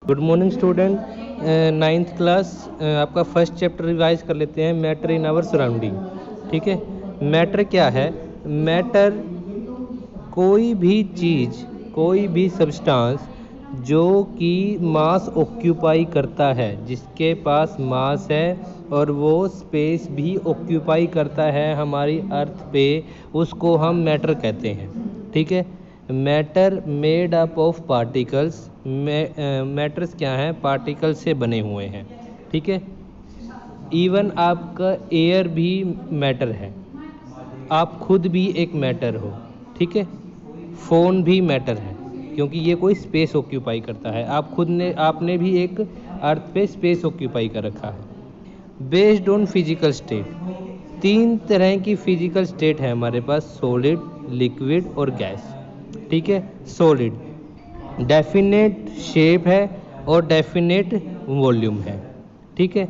Good morning student, ninth class आपका first chapter revise कर लेते हैं, मैटर इन आवर सराउंडिंग। ठीक है, मैटर क्या है? मैटर कोई भी चीज़, कोई भी सब्सटेंस जो कि मास ऑक्यूपाई करता है, जिसके पास मास है और वो स्पेस भी ऑक्यूपाई करता है हमारी अर्थ पे, उसको हम मैटर कहते हैं। ठीक है, matter made up of particles. Matters क्या हैं? पार्टिकल से बने हुए हैं। ठीक है, इवन आपका एयर भी मैटर है, आप खुद भी एक मैटर हो। ठीक है, फ़ोन भी मैटर है क्योंकि ये कोई स्पेस ऑक्यूपाई करता है। आपने भी एक अर्थ पे स्पेस ऑक्यूपाई कर रखा है। बेस्ड ऑन फिजिकल स्टेट, 3 तरह की फिजिकल स्टेट है हमारे पास, सॉलिड, लिक्विड और गैस। ठीक है, सॉलिड डेफिनेट शेप है और डेफिनेट वॉल्यूम है। ठीक है,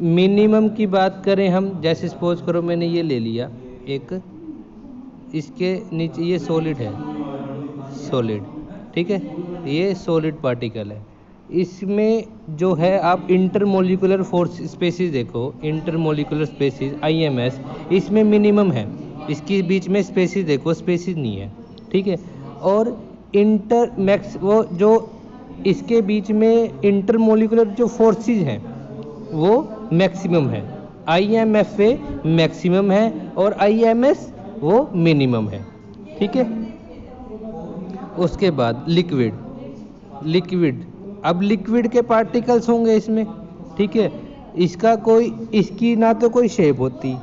मिनिमम की बात करें हम, जैसे सपोज करो मैंने ये ले लिया एक, इसके नीचे ये सॉलिड है, सॉलिड। ठीक है, ये सॉलिड पार्टिकल है। इसमें जो है आप इंटरमोलिकुलर फोर्स स्पेसिस देखो, इंटरमोलिकुलर स्पेसिस IMS, इसमें मिनिमम है। इसके बीच में स्पेसिस देखो, स्पेसिस नहीं है। ठीक है, और इंटरमैक्स वो जो इसके बीच में इंटरमोलिकुलर जो फोर्सेस हैं वो मैक्सिमम है। IMFA मैक्सिमम है और IMS वो मिनिमम है। ठीक है, उसके बाद लिक्विड, लिक्विड अब लिक्विड के पार्टिकल्स होंगे इसमें। ठीक है, इसकी ना तो कोई शेप होती,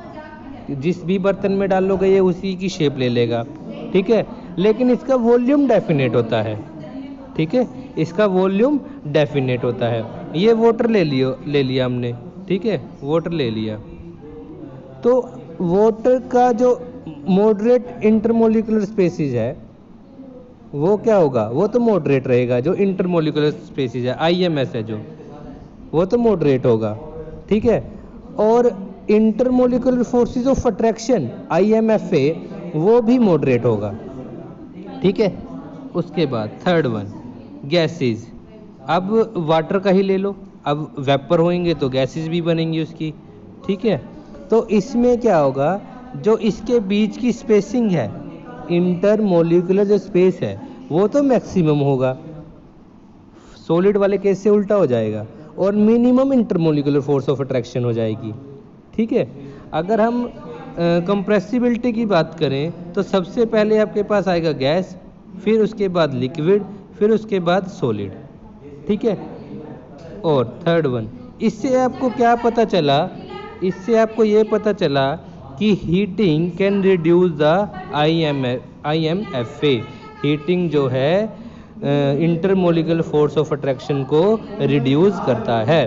जिस भी बर्तन में डालोगे ये उसी की शेप ले लेगा। ठीक है, लेकिन इसका वॉल्यूम डेफिनेट होता है। ठीक है, इसका वॉल्यूम डेफिनेट होता है। ये वाटर ले लिया हमने। ठीक है, वाटर ले लिया, तो वाटर का जो मॉडरेट इंटरमोलिकुलर स्पेसिस है वो क्या होगा? वो तो मॉडरेट रहेगा। जो इंटरमोलिकुलर स्पेसिस है, IMS है जो, वो तो मॉडरेट होगा। ठीक है, और intermolecular forces of attraction IMFA वो भी मॉडरेट होगा। ठीक है, उसके बाद थर्ड वन, गैसेस। अब वाटर का ही ले लो, अब वेपर होंगे तो गैसेस भी बनेंगी उसकी। ठीक है, तो इसमें क्या होगा? जो इसके बीच की स्पेसिंग है, इंटरमोलिकुलर जो स्पेस है वो तो मैक्सिमम होगा, सॉलिड वाले केस से उल्टा हो जाएगा, और minimum intermolecular force of attraction हो जाएगी। ठीक है, अगर हम कंप्रेसिबिलिटी की बात करें तो सबसे पहले आपके पास आएगा गैस, फिर उसके बाद लिक्विड, फिर उसके बाद सॉलिड। ठीक है, और थर्ड वन, इससे आपको क्या पता चला? इससे आपको ये पता चला कि heating can reduce the IMFA। Heating जो है इंटरमोलिकुलर फोर्स ऑफ अट्रैक्शन को रिड्यूस करता है।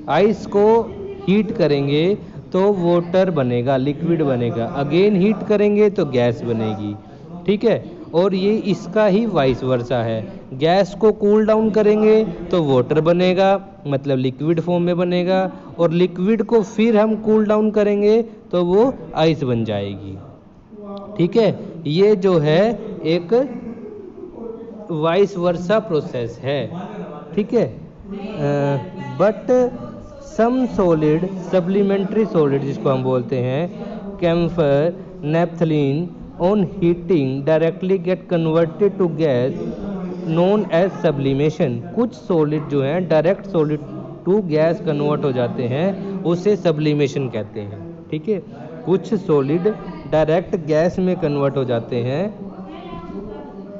आइस को हीट करेंगे तो वाटर बनेगा, लिक्विड बनेगा, अगेन हीट करेंगे तो गैस बनेगी। ठीक है, और ये इसका ही वाइस वर्सा है। गैस को कूल डाउन करेंगे तो वाटर बनेगा, मतलब लिक्विड फॉर्म में बनेगा, और लिक्विड को फिर हम कूल डाउन करेंगे तो वो आइस बन जाएगी। ठीक है, ये जो है एक वाइस वर्सा प्रोसेस है। ठीक है, but some solid, supplementary solid जिसको हम बोलते हैं, camphor, naphthalene, on heating directly get converted to gas known as sublimation. कुछ सॉलिड जो हैं direct solid to gas convert हो जाते हैं, उसे सब्लिमेशन कहते हैं। ठीक है, कुछ सॉलिड डायरेक्ट गैस में कन्वर्ट हो जाते हैं,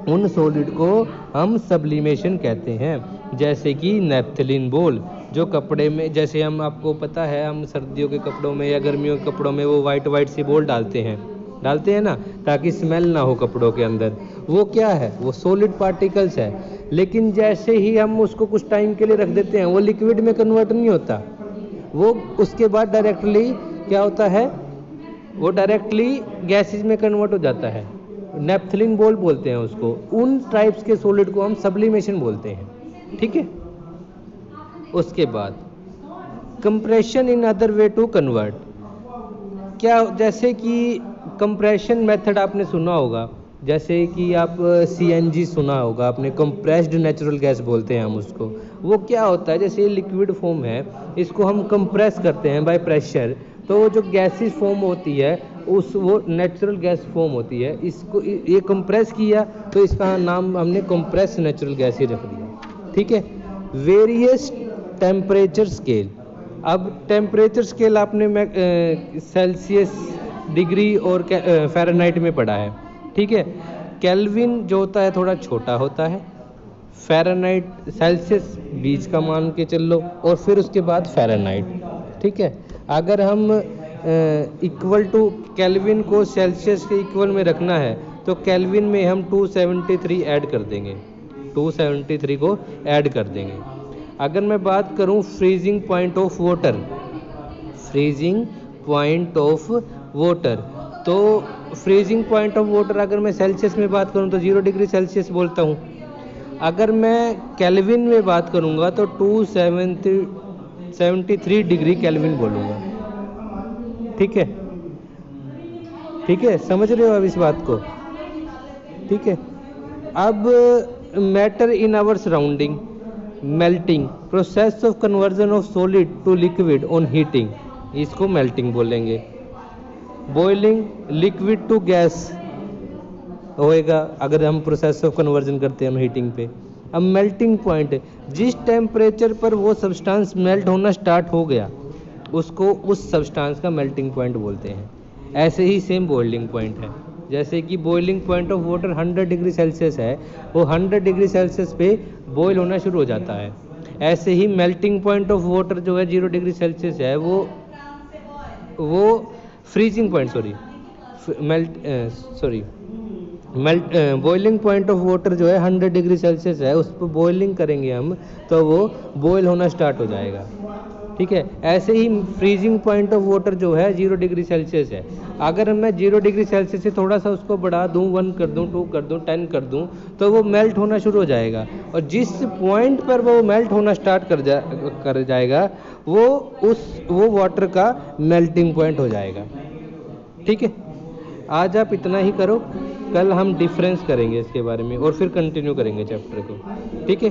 उन सॉलिड को हम सब्लिमेशन कहते हैं। जैसे कि नेपथलीन बोल, जो कपड़े में, जैसे हम, आपको पता है, हम सर्दियों के कपड़ों में या गर्मियों के कपड़ों में वो वाइट सी बोल डालते हैं ना, ताकि स्मेल ना हो कपड़ों के अंदर। वो क्या है? वो सॉलिड पार्टिकल्स है। लेकिन जैसे ही हम उसको कुछ टाइम के लिए रख देते हैं, वो लिक्विड में कन्वर्ट नहीं होता, वो उसके बाद डायरेक्टली क्या होता है? वो डायरेक्टली गैसेज में कन्वर्ट हो जाता है। नेपथलीन बोल बोलते हैं उसको। उन टाइप्स के सॉलिड को हम सब्लिमेशन बोलते हैं। ठीक है, उसके बाद compression in other way to convert. क्या? जैसे कि कंप्रेशन मेथड आपने सुना होगा, जैसे कि आप CNG सुना होगा आपने, कंप्रेस्ड नेचुरल गैस बोलते हैं हम उसको। वो क्या होता है, जैसे ये लिक्विड फॉर्म है, इसको हम कंप्रेस करते हैं बाय प्रेशर, तो वो जो गैसेस फॉर्म होती है वो नेचुरल गैस फॉर्म होती है। इसको ये कंप्रेस किया तो इसका नाम हमने कंप्रेस नेचुरल गैस ही रख दिया। ठीक है। Various temperature scale. अब टेम्परेचर स्केल आपने सेल्सियस, डिग्री और फ़ारेनहाइट में पढ़ा है। ठीक है। केल्विन जो होता है थोड़ा छोटा होता है, फ़ारेनहाइट, सेल्सियस बीच का मान के चल लो, और फिर उसके बाद फ़ारेनहाइट। ठीक है। अगर हम इक्वल टू केल्विन को सेल्सियस के इक्वल में रखना है तो केल्विन में हम 273 ऐड कर देंगे, 273 को ऐड कर देंगे। अगर मैं बात करूं freezing point of water, freezing point of water, तो फ्रीजिंग पॉइंट ऑफ वाटर अगर मैं सेल्सियस में बात करूं तो 0 डिग्री सेल्सियस बोलता हूं। अगर मैं केल्विन में बात करूंगा तो 273 डिग्री केल्विन बोलूँगा। ठीक है। ठीक है, समझ रहे हो अब इस बात को? ठीक है। अब matter in our surrounding, melting, process of conversion of solid to liquid on heating, इसको मेल्टिंग बोलेंगे। बॉइलिंग, लिक्विड टू गैस होएगा अगर हम प्रोसेस ऑफ कन्वर्जन करते हैं हीटिंग पे। अब मेल्टिंग पॉइंट, जिस टेम्परेचर पर वो सब्सटेंस मेल्ट होना स्टार्ट हो गया उसको उस सब्सटेंस का मेल्टिंग पॉइंट बोलते हैं। ऐसे ही सेम बॉइलिंग पॉइंट है, जैसे कि boiling point of water 100 degree Celsius है, वो 100 डिग्री सेल्सियस पे बॉयल होना शुरू हो जाता है। ऐसे ही मेल्टिंग पॉइंट ऑफ वाटर जो है 0 डिग्री सेल्सियस है, वो freezing point boiling point of water जो है 100 डिग्री सेल्सियस है, उस पर बॉइलिंग करेंगे हम तो वो बॉयल होना स्टार्ट हो जाएगा। ठीक है। ऐसे ही फ्रीजिंग पॉइंट ऑफ वाटर जो है 0 डिग्री सेल्सियस है, अगर मैं 0 डिग्री सेल्सियस से थोड़ा सा उसको बढ़ा दूं, 1 कर दूं, 2 कर दूं, 10 कर दूं, तो वो मेल्ट होना शुरू हो जाएगा, और जिस पॉइंट पर वो मेल्ट होना स्टार्ट कर जाएगा वो वाटर का मेल्टिंग पॉइंट हो जाएगा। ठीक है। आज आप इतना ही करो, कल हम डिफरेंस करेंगे इसके बारे में और फिर कंटिन्यू करेंगे चैप्टर को। ठीक है।